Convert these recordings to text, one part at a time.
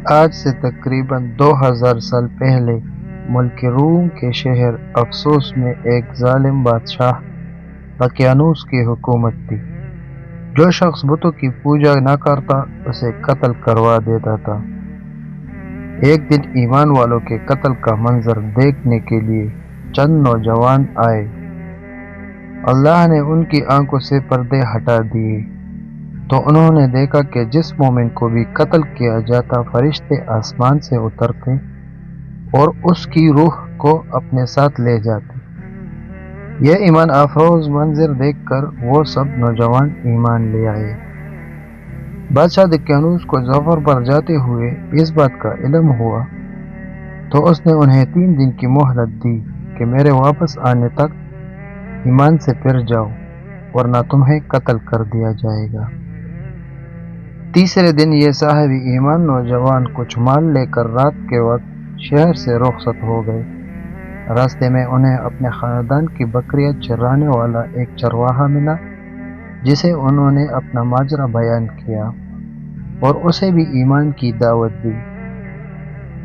آج سے تقریباً 2000 سال پہلے ملک روم کے شہر افسوس میں ایک ظالم بادشاہ دقیانوس کی حکومت تھی۔ جو شخص بتوں کی پوجا نہ کرتا اسے قتل کروا دیتا تھا۔ ایک دن ایمان والوں کے قتل کا منظر دیکھنے کے لیے چند نوجوان آئے۔ اللہ نے ان کی آنکھوں سے پردے ہٹا دیے تو انہوں نے دیکھا کہ جس مومن کو بھی قتل کیا جاتا فرشتے آسمان سے اترتے اور اس کی روح کو اپنے ساتھ لے جاتے۔ یہ ایمان افروز منظر دیکھ کر وہ سب نوجوان ایمان لے آئے۔ بادشاہ دقیانوس کو ظفر پر جاتے ہوئے اس بات کا علم ہوا تو اس نے انہیں 3 دن کی مہلت دی کہ میرے واپس آنے تک ایمان سے پھر جاؤ ورنہ تمہیں قتل کر دیا جائے گا۔ تیسرے دن یہ صاحب ایمان نوجوان کچھ مال لے کر رات کے وقت شہر سے رخصت ہو گئے۔ راستے میں انہیں اپنے خاندان کی بکریاں چرانے والا ایک چرواہا ملا جسے انہوں نے اپنا ماجرا بیان کیا اور اسے بھی ایمان کی دعوت دی۔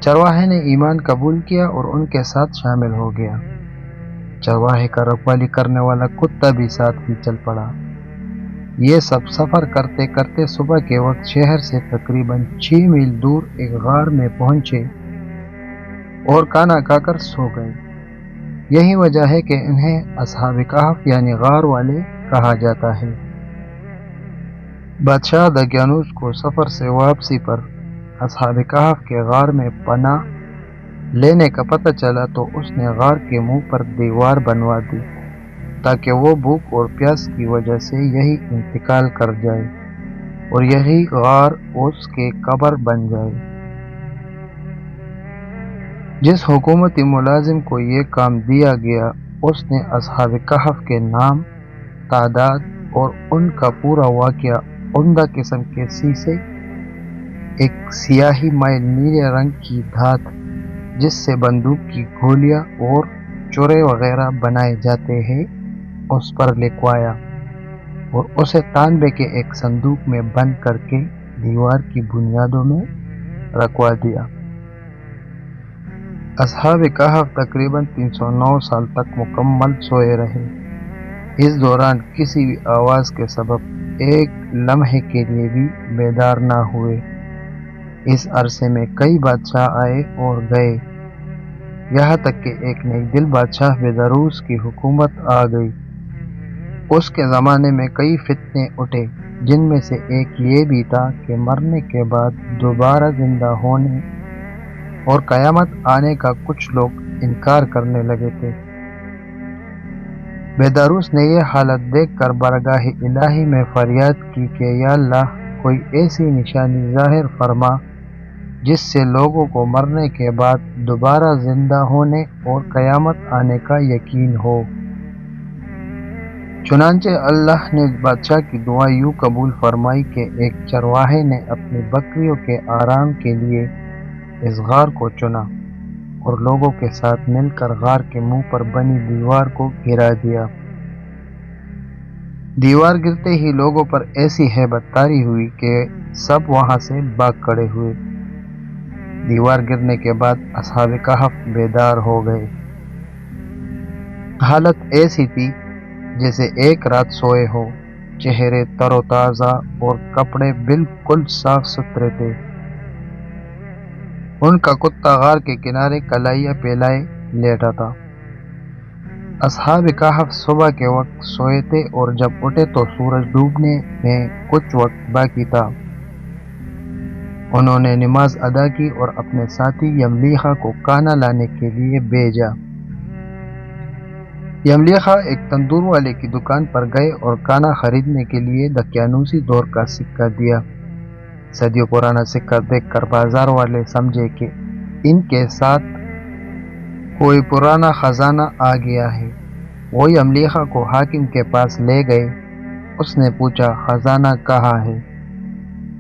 چرواہے نے ایمان قبول کیا اور ان کے ساتھ شامل ہو گیا۔ چرواہے کا رکھوالی کرنے والا کتا بھی ساتھ ہی چل پڑا۔ یہ سب سفر کرتے کرتے صبح کے وقت شہر سے تقریباً 6 میل دور ایک غار میں پہنچے اور کھانا کھا کر سو گئے۔ یہی وجہ ہے کہ انہیں اصحاب کہف یعنی غار والے کہا جاتا ہے۔ بادشاہ دقیانوس کو سفر سے واپسی پر اصحاب کہف کے غار میں پناہ لینے کا پتہ چلا تو اس نے غار کے منہ پر دیوار بنوا دی تاکہ وہ بھوک اور پیاس کی وجہ سے یہی انتقال کر جائے اور یہی غار اس کے قبر بن جائے۔ جس حکومتی ملازم کو یہ کام دیا گیا اس نے اصحاب کہف کے نام، تعداد اور ان کا پورا واقعہ عمدہ قسم کے سیسے، ایک سیاہی مائل نیلے رنگ کی دھات جس سے بندوق کی گولیاں اور چورے وغیرہ بنائے جاتے ہیں اس پر لکھوایا اور اسے تانبے کے ایک صندوق میں بند کر کے دیوار کی بنیادوں میں رکھوا دیا۔ اصحاب کہف تقریباً 309 سال تک مکمل سوئے رہے۔ اس دوران کسی بھی آواز کے سبب ایک لمحے کے لیے بھی بیدار نہ ہوئے۔ اس عرصے میں کئی بادشاہ آئے اور گئے، یہاں تک کہ ایک نیک دل بادشاہ بیداروس کی حکومت آ گئی۔ اس کے زمانے میں کئی فتنے اٹھے جن میں سے ایک یہ بھی تھا کہ مرنے کے بعد دوبارہ زندہ ہونے اور قیامت آنے کا کچھ لوگ انکار کرنے لگے تھے۔ بیداروس نے یہ حالت دیکھ کر بارگاہ الہی میں فریاد کی کہ یا اللہ کوئی ایسی نشانی ظاہر فرما جس سے لوگوں کو مرنے کے بعد دوبارہ زندہ ہونے اور قیامت آنے کا یقین ہو۔ چنانچہ اللہ نے بادشاہ کی دعا یوں قبول فرمائی کہ ایک چرواہے نے اپنی بکریوں کے آرام کے لیے اس غار کو چنا اور لوگوں کے ساتھ مل کر غار کے منہ پر بنی دیوار کو گرا دیا۔ دیوار گرتے ہی لوگوں پر ایسی ہیبت طاری ہوئی کہ سب وہاں سے بھاگ کھڑے ہوئے۔ دیوار گرنے کے بعد اصحاب کہف بیدار ہو گئے۔ حالت ایسی تھی جیسے ایک رات سوئے ہو، چہرے تر و تازہ اور کپڑے بالکل صاف ستھرے تھے۔ ان کا کتا غار کے کنارے کلائیاں پھیلائے لیٹا تھا۔ اصحاب کہف صبح کے وقت سوئے تھے اور جب اٹھے تو سورج ڈوبنے میں کچھ وقت باقی تھا۔ انہوں نے نماز ادا کی اور اپنے ساتھی یملیخا کو کھانا لانے کے لیے بھیجا۔ یملیخا ایک تندور والے کی دکان پر گئے اور کھانا خریدنے کے لیے دقیانوسی دور کا سکہ دیا۔ صدیوں پرانا سکہ دیکھ کر بازار والے سمجھے کہ ان کے ساتھ کوئی پرانا خزانہ آ گیا ہے۔ وہ یملیخا کو حاکم کے پاس لے گئے۔ اس نے پوچھا خزانہ کہاں ہے؟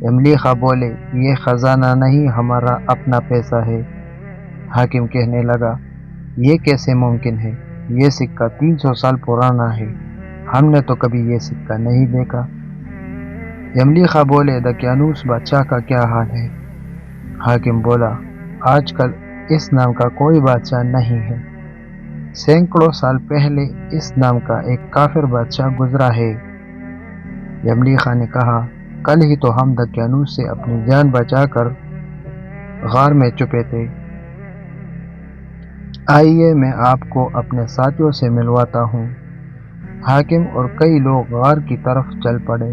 یملیخا بولے یہ خزانہ نہیں، ہمارا اپنا پیسہ ہے۔ حاکم کہنے لگا یہ کیسے ممکن ہے؟ یہ سکہ 300 سال پرانا ہے، ہم نے تو کبھی یہ سکہ نہیں دیکھا۔ یملیخا بولے دقیانوس بادشاہ کا کیا حال ہے؟ حاکم بولا، آج کل اس نام کا کوئی بادشاہ نہیں ہے، سینکڑوں سال پہلے اس نام کا ایک کافر بادشاہ گزرا ہے۔ یملیخا نے کہا، کل ہی تو ہم دقیانوس سے اپنی جان بچا کر غار میں چھپے تھے، آئیے میں آپ کو اپنے ساتھیوں سے ملواتا ہوں۔ حاکم اور کئی لوگ غار کی طرف چل پڑے۔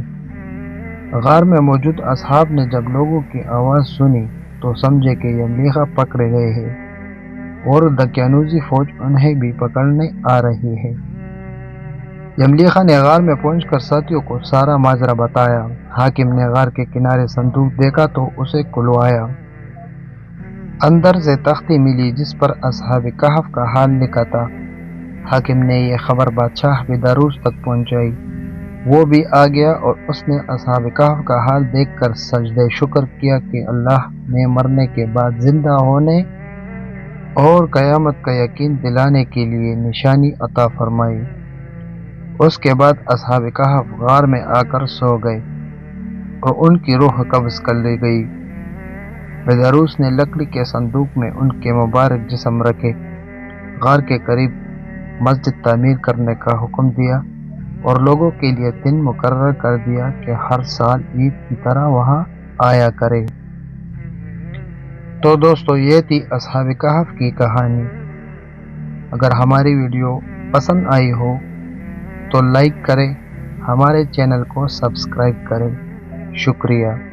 غار میں موجود اصحاب نے جب لوگوں کی آواز سنی تو سمجھے کہ یملیخا پکڑے گئے ہیں اور دقیانوسی فوج انہیں بھی پکڑنے آ رہی ہے۔ یملیخا نے غار میں پہنچ کر ساتھیوں کو سارا ماجرا بتایا۔ حاکم نے غار کے کنارے صندوق دیکھا تو اسے کھلوایا۔ اندر سے تختی ملی جس پر اصحاب کہف کا حال لکھا تھا۔ حاکم نے یہ خبر بادشاہ بیداروس تک پہنچائی۔ وہ بھی آ گیا اور اس نے اصحاب کہف کا حال دیکھ کر سجدہ شکر کیا کہ اللہ نے مرنے کے بعد زندہ ہونے اور قیامت کا یقین دلانے کے لیے نشانی عطا فرمائی۔ اس کے بعد اصحاب کہف غار میں آ کر سو گئے اور ان کی روح قبض کر لی گئی۔ بیداروس نے لکڑی کے صندوق میں ان کے مبارک جسم رکھے، غار کے قریب مسجد تعمیر کرنے کا حکم دیا اور لوگوں کے لیے دن مقرر کر دیا کہ ہر سال عید کی طرح وہاں آیا کرے۔ تو دوستو، یہ تھی اصحاب کہف کی کہانی۔ اگر ہماری ویڈیو پسند آئی ہو تو لائک کریں، ہمارے چینل کو سبسکرائب کریں۔ شکریہ۔